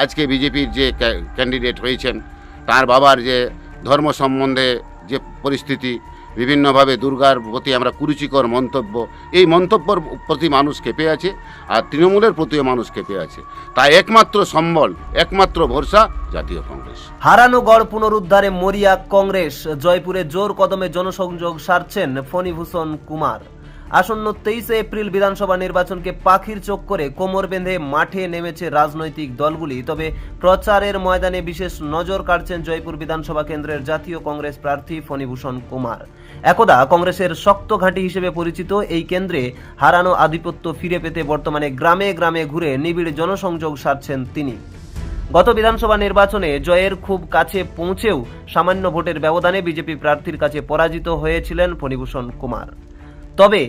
আজকে বিজেপির যে ক্যান্ডিডেট হয়েছেন তার বাবার যে ধর্ম সম্বন্ধে যে পরিস্থিতি, বিভিন্নভাবে দুর্গার প্রতি আমরা কুরুচিকর মন্তব্য, এই মন্তব্যর প্রতি মানুষ ক্ষেপে আছে, আর তৃণমূলের প্রতিও মানুষ ক্ষেপে আছে। তাই একমাত্র সম্বল, একমাত্র ভরসা জাতীয় কংগ্রেস। হারানো গড় পুনরুদ্ধারে মরিয়া কংগ্রেস। জয়পুরে জোর কদমে জনসংযোগ সারছেন ফণীভূষণ কুমার। আসন্ন 23 এপ্রিল বিধানসভা নির্বাচনকে পাখির চোখ করে কোমর বেঁধে মাঠে নেমেছে রাজনৈতিক দলগুলি। তবে প্রচারের ময়দানে বিশেষ নজর কাড়ছেন জয়পুর বিধানসভা কেন্দ্রের জাতীয় কংগ্রেস প্রার্থী ফণীভূষণ কুমার। একদা কংগ্রেসের শক্ত ঘাঁটি হিসেবে পরিচিত এই কেন্দ্রে হারানো আধিপত্য ফিরে পেতে বর্তমানে গ্রামে গ্রামে ঘুরে নিবিড় জনসংযোগ সারছেন তিনি। গত বিধানসভা নির্বাচনে জয়ের খুব কাছে পৌঁছেও সামান্য ভোটের ব্যবধানে বিজেপি প্রার্থীর কাছে পরাজিত হয়েছিলেন ফণীভূষণ কুমার। তবে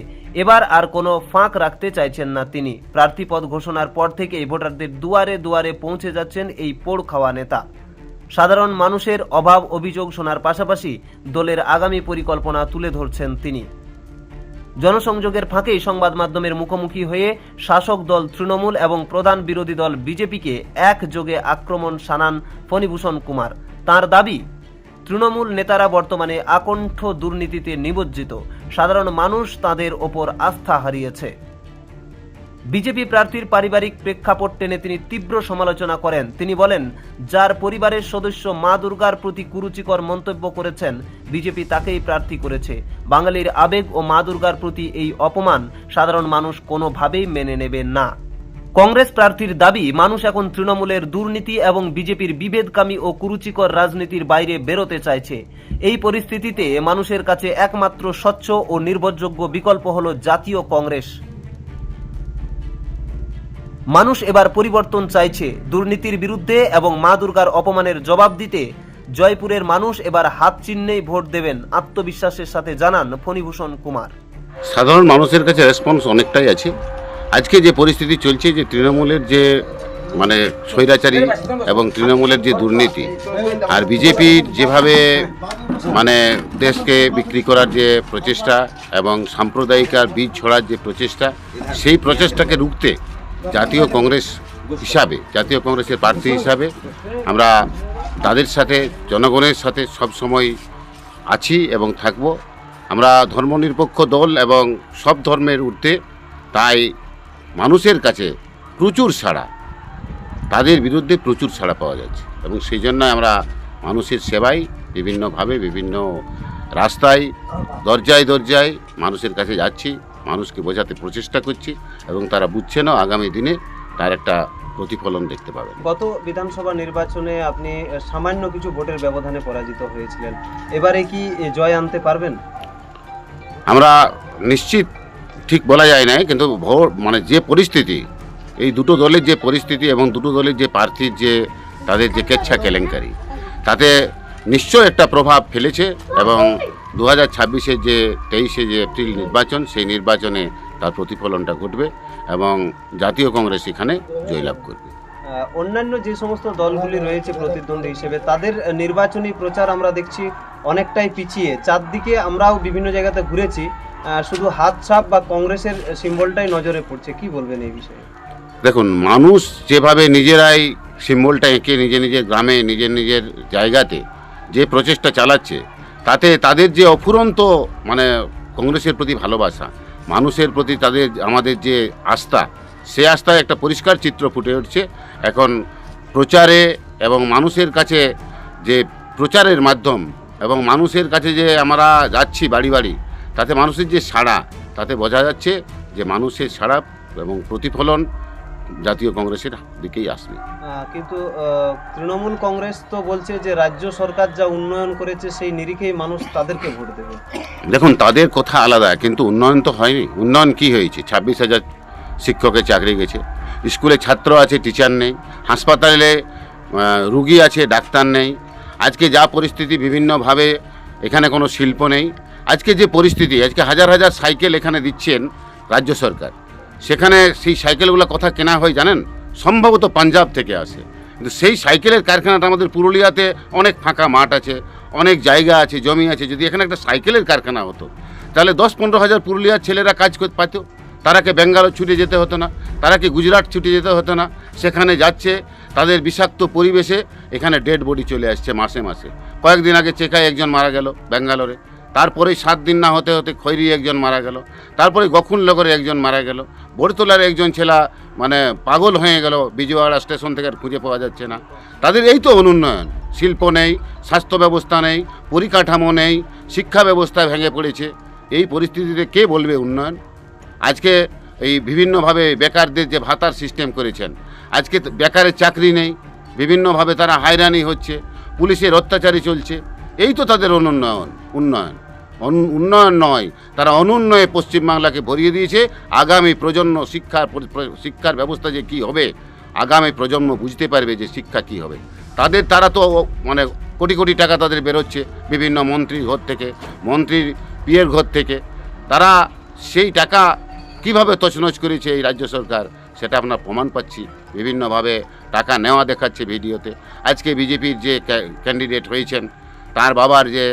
এবার আর কোনো ফাঁক রাখতে চাইছেন না তিনি। প্রার্থী পদ ঘোষণার পর থেকেই ভোটারদের দুয়ারে দুয়ারে পৌঁছে যাচ্ছেন এই পোড় খাওয়া নেতা। সাধারণ মানুষের অভাব অভিযোগ শোনার পাশাপাশি দলের আগামী পরিকল্পনা তুলে ধরছেন তিনি। জনসংযোগের ফাঁকেই সংবাদ মাধ্যমের মুখোমুখি হয়ে শাসক দল তৃণমূল এবং প্রধান বিরোধী দল বিজেপিকে একযোগে আক্রমণ শানান ফণীভূষণ কুমার। তার দাবি, তৃণমূল নেতারা বর্তমানে আকণ্ঠ দুর্নীতিতে নিমজ্জিত, সাধারণ মানুষ তাদের ওপর আস্থা হারিয়েছে। বিজেপি প্রার্থীর পারিবারিক প্রেক্ষাপট টেনে তিনি তীব্র সমালোচনা করেন। তিনি বলেন, যার পরিবারের সদস্য মা দুর্গার প্রতি কুরুচিকর মন্তব্য করেছেন, বিজেপি তাকেই প্রার্থী করেছে। বাঙালির আবেগ ও মা দুর্গার প্রতি এই অপমান সাধারণ মানুষ কোনোভাবেই মেনে নেবে না। কংগ্রেস প্রার্থীর দাবি, মানুষ এখন তৃণমূলের দুর্নীতি এবং বিজেপির বিভেদকামী ও কুরুচিকর রাজনীতির বাইরে বেরোতে চাইছে। এই পরিস্থিতিতে মানুষের কাছে একমাত্র স্বচ্ছ ও নির্ভরযোগ্য বিকল্প হল জাতীয় কংগ্রেস। মানুষ এবার পরিবর্তন চাইছে। দুর্নীতির বিরুদ্ধে এবং মা দুর্গার অপমানের জবাব দিতে জয়পুরের মানুষ এবার হাত চিহ্নেই ভোট দেবেন, আত্মবিশ্বাসের সাথে জানান ফণীভূষণ কুমার। সাধারণ মানুষের কাছে রেসপন্স অনেকটাই আছে। আজকে যে পরিস্থিতি চলছে, যে তৃণমূলের যে স্বৈরাচারী এবং তৃণমূলের যে দুর্নীতি, আর বিজেপির যেভাবে দেশকে বিক্রি করার যে প্রচেষ্টা এবং সাম্প্রদায়িকার বীজ ছড়ার যে প্রচেষ্টা, সেই প্রচেষ্টাকে রুখতে জাতীয় কংগ্রেস হিসাবে, জাতীয় কংগ্রেসের প্রার্থী হিসাবে আমরা তাদের সাথে, জনগণের সাথে সবসময় আছি এবং থাকব। আমরা ধর্মনিরপেক্ষ দল এবং সব ধর্মের ঊর্ধ্বে, তাই মানুষের কাছে প্রচুর সাড়া, তাদের বিরুদ্ধে প্রচুর সাড়া পাওয়া যাচ্ছে এবং সেই জন্য আমরা মানুষের সেবায় বিভিন্নভাবে, বিভিন্ন রাস্তায়, দরজায় দরজায় মানুষের কাছে যাচ্ছি, মানুষকে বোঝাতে প্রচেষ্টা করছি এবং তারা বুঝছে না, আগামী দিনে তার একটা প্রতিফলন দেখতে পাবেন। গত বিধানসভা নির্বাচনে আপনি সামান্য কিছু ভোটের ব্যবধানে পরাজিত হয়েছিলেন, এবারে কি জয় আনতে পারবেন? আমরা নিশ্চিত ঠিক বলা যায় না, কিন্তু যে পরিস্থিতি, এই দুটো দলের যে পরিস্থিতি এবং দুটো দলের যে প্রার্থীর যে তাদের যে কেচ্ছা কেলেঙ্কারি, তাতে নিশ্চয় একটা প্রভাব ফেলেছে এবং 2026-এর যে 23 যে এপ্রিল নির্বাচন, সেই নির্বাচনে তার প্রতিফলনটা ঘটবে এবং জাতীয় কংগ্রেস এখানে জয়লাভ করবে। অন্যান্য যে সমস্ত দলগুলি রয়েছে প্রতিদ্বন্দ্বী হিসেবে, তাদের নির্বাচনী প্রচার আমরা দেখছি অনেকটাই পিছিয়ে। চারদিকে আমরাও বিভিন্ন জায়গাতে ঘুরেছি, শুধু হাত ছাপ বা কংগ্রেসের সিম্বলটাই নজরে পড়ছে। কি বলবেন এই বিষয়ে? দেখুন, মানুষ যেভাবে নিজেরাই সিম্বলটা এঁকে নিজের নিজের গ্রামে, নিজের নিজের জায়গাতে যে প্রচেষ্টা চালাচ্ছে, তাতে তাদের যে অফুরন্ত কংগ্রেসের প্রতি ভালোবাসা, মানুষের প্রতি তাদের, আমাদের যে আস্থা, সে আস্থায় একটা পরিষ্কার চিত্র ফুটে উঠছে এখন প্রচারে এবং মানুষের কাছে যে প্রচারের মাধ্যম এবং মানুষের কাছে যে আমরা যাচ্ছি বাড়ি বাড়ি, তাতে মানুষের যে সাড়া, তাতে বোঝা যাচ্ছে যে মানুষের সাড়া এবং প্রতিফলন জাতীয় কংগ্রেসের দিকেই আসবে। কিন্তু তৃণমূল কংগ্রেস তো বলছে যে রাজ্য সরকার যা উন্নয়ন করেছে সেই নিরিখেই মানুষ তাদেরকে ভোট দেবে। দেখুন, তাদের কথা আলাদা, কিন্তু উন্নয়ন তো হয়নি। উন্নয়ন কি হয়েছে? 26,000 শিক্ষকের চাকরি গেছে, স্কুলে ছাত্র আছে, টিচার নেই, হাসপাতালে রুগী আছে, ডাক্তার নেই। আজকে যা পরিস্থিতি, বিভিন্নভাবে এখানে কোনো শিল্প নেই। আজকে যে পরিস্থিতি, আজকে হাজার হাজার সাইকেল এখানে দিচ্ছেন রাজ্য সরকার, সেখানে সেই সাইকেলগুলো কথা কেনা হয় জানেন? সম্ভবত পাঞ্জাব থেকে আসে। কিন্তু সেই সাইকেলের কারখানাটা আমাদের পুরুলিয়াতে অনেক ফাঁকা মাঠ আছে, অনেক জায়গা আছে, জমি আছে। যদি এখানে একটা সাইকেলের কারখানা হতো, তাহলে 10-15 হাজার পুরুলিয়ার ছেলেরা কাজ করতে পারত। তারাকে বেঙ্গালোর ছুটে যেতে হতো না, তারাকে গুজরাট ছুটে যেতে হতো না। সেখানে যাচ্ছে, তাদের বিষাক্ত পরিবেশে এখানে ডেড বডি চলে আসছে মাসে মাসে। কয়েকদিন আগে চেকায় একজন মারা গেল ব্যাঙ্গালোরে, তারপরে 7 দিন না হতে হতে খৈরি একজন মারা গেল, তারপরে গকুলনগরে একজন মারা গেল, বড়তলার একজন ছেলা মানে পাগল হয়ে গেল, বিজয়ওয়াড়া স্টেশন থেকে আর খুঁজে পাওয়া যাচ্ছে না। তাদের এই তো অনুন্নয়ন, শিল্প নেই, স্বাস্থ্য ব্যবস্থা নেই, পরিকাঠামো নেই, শিক্ষা ব্যবস্থা ভেঙে পড়েছে। এই পরিস্থিতিতে কে বলবে উন্নয়ন? আজকে এই বিভিন্নভাবে বেকারদের যে ভাতার সিস্টেম করেছেন, আজকে বেকারের চাকরি নেই, বিভিন্নভাবে তারা হয়রানি হচ্ছে, পুলিশের অত্যাচারী চলছে। এই তো তাদের উন্নয়ন নয়, তারা অনুন্নয়ে পশ্চিমবাংলাকে ভরিয়ে দিয়েছে। আগামী প্রজন্ম শিক্ষার ব্যবস্থা যে কি হবে, আগামী প্রজন্ম বুঝতে পারবে যে শিক্ষা কি হবে। তারা তো মানে কোটি কোটি টাকা তাদের বেরোচ্ছে বিভিন্ন মন্ত্রীর ঘর থেকে, মন্ত্রীর পিয়ের ঘর থেকে। তারা সেই টাকা কিভাবে তছনছ করেছে এই রাজ্য সরকার, সেটা আমরা প্রমাণ পাচ্ছি। বিভিন্নভাবে টাকা নেওয়া দেখাচ্ছে ভিডিওতে। আজকে বিজেপির যে ক্যান্ডিডেট হয়েছেন, তার বাবার যে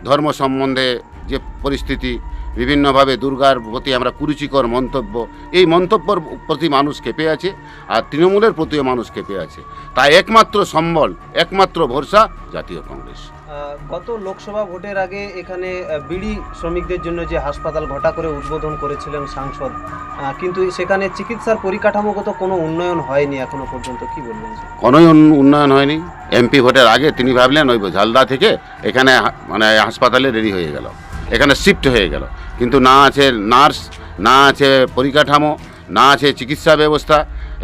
ধর্ম সম্বন্ধে যে পরিস্থিতি, বিভিন্নভাবে দুর্গার প্রতি আমরা কুরুচিকর মন্তব্য, এই মন্তব্যের প্রতি মানুষ ক্ষেপে আছে, আর তৃণমূলের প্রতিও মানুষ ক্ষেপে আছে। তাই একমাত্র সম্বল, একমাত্র ভরসা জাতীয় কংগ্রেস। গত লোকসভা ভোটের আগে এখানে বিড়ি শ্রমিকদের জন্য যে হাসপাতাল ঘটা করে উদ্বোধন করেছিলেন সাংসদ, কিন্তু সেখানে চিকিৎসার পরিকাঠামোগত কোনো উন্নয়ন হয়নি এখনো পর্যন্ত, কি বলবেন? কোনোই উন্নয়ন হয়নি। এমপি ভোটের আগে তিনি ভাবলেন ওই ঝালদা থেকে এখানে মানে হাসপাতালে রেডি হয়ে গেল, এখানে শিফট হয়ে গেল, কিন্তু না আছে নার্স, না আছে পরিকাঠামো, না আছে চিকিৎসা ব্যবস্থা।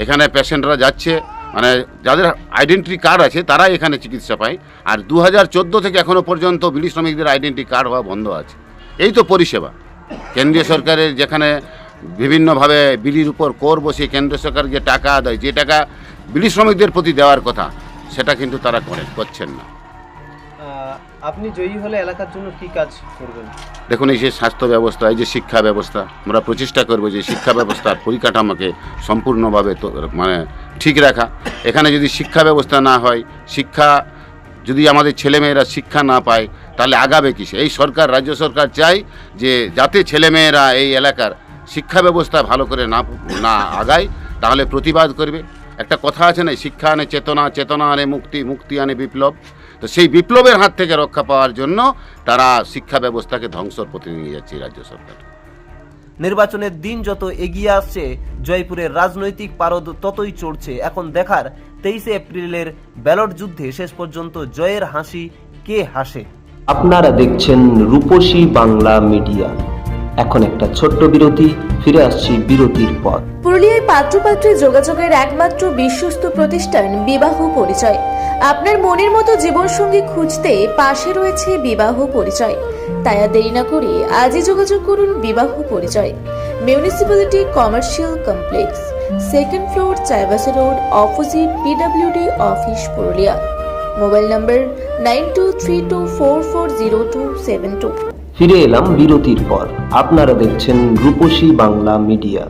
এখানে পেশেন্টরা যাচ্ছে, মানে যাদের আইডেন্টি কার্ড আছে তারাই এখানে চিকিৎসা পায়। আর 2014 থেকে এখনও পর্যন্ত বিড়ি শ্রমিকদের আইডেন্টি কার্ড হওয়া বন্ধ আছে। এই তো পরিষেবা কেন্দ্রীয় সরকারের, যেখানে বিভিন্নভাবে বিড়ির উপর কর বসিয়ে কেন্দ্র সরকার যে টাকা দেয়, যে টাকা বিড়ি শ্রমিকদের প্রতি দেওয়ার কথা, সেটা কিন্তু তারা করছেন না। আপনি জয়ী হলে এলাকার জন্য কি কাজ করবেন? দেখুন, এই যে স্বাস্থ্য ব্যবস্থা, এই যে শিক্ষা ব্যবস্থা, আমরা প্রচেষ্টা করব যে শিক্ষা ব্যবস্থার পরিকাঠামোকে সম্পূর্ণভাবে মানে ঠিক রাখা। এখানে যদি শিক্ষা ব্যবস্থা না হয়, যদি আমাদের ছেলেমেয়েরা শিক্ষা না পায়, তাহলে আগাবে কিসে? এই সরকার, রাজ্য সরকার চায় যে যাতে ছেলেমেয়েরা এই এলাকার শিক্ষা ব্যবস্থা ভালো করে না আগায়, তাহলে প্রতিবাদ করবে। একটা কথা আছে না, শিক্ষা আনে চেতনা, চেতনা আনে মুক্তি, মুক্তি আনে বিপ্লব। তো সেই বিপ্লবের হাত থেকে রক্ষা পাওয়ার জন্য তারা শিক্ষা ব্যবস্থাকে ধ্বংসর পথে নিয়ে যাচ্ছে রাজ্য সরকার। নির্বাচনের দিন যত এগিয়ে আসছে, জয়পুরের রাজনৈতিক পারদ ততই চড়ছে। এখন দেখার 23 এপ্রিলের ব্যালট যুদ্ধে শেষ পর্যন্ত জয়ের হাসি কে হাসে। আপনারা দেখছেন রূপসী বাংলা মিডিয়া। এখন একটা ছোট্ট বিরতি, ফিরে আসছি বিরতির পর। পুরুলিয়ায় পাত্রপাত্রী যোগাযোগের একমাত্র বিশ্বস্ত প্রতিষ্ঠান বিবাহ পরিচয়। আপনার মনের মতো জীবনসঙ্গী খুঁজতে পাশে রয়েছে বিবাহ পরিচয়। তাই আর দেরি না করে আজই যোগাযোগ করুন বিবাহ পরিচয়। Municipality commercial complex, 2nd floor, Chaibasa road, opposite PWD office, Purulia. Mobile নম্বর 9232440272। ফিরে এলাম বিরতির পর। আপনারা দেখছেন রূপসী বাংলা মিডিয়া।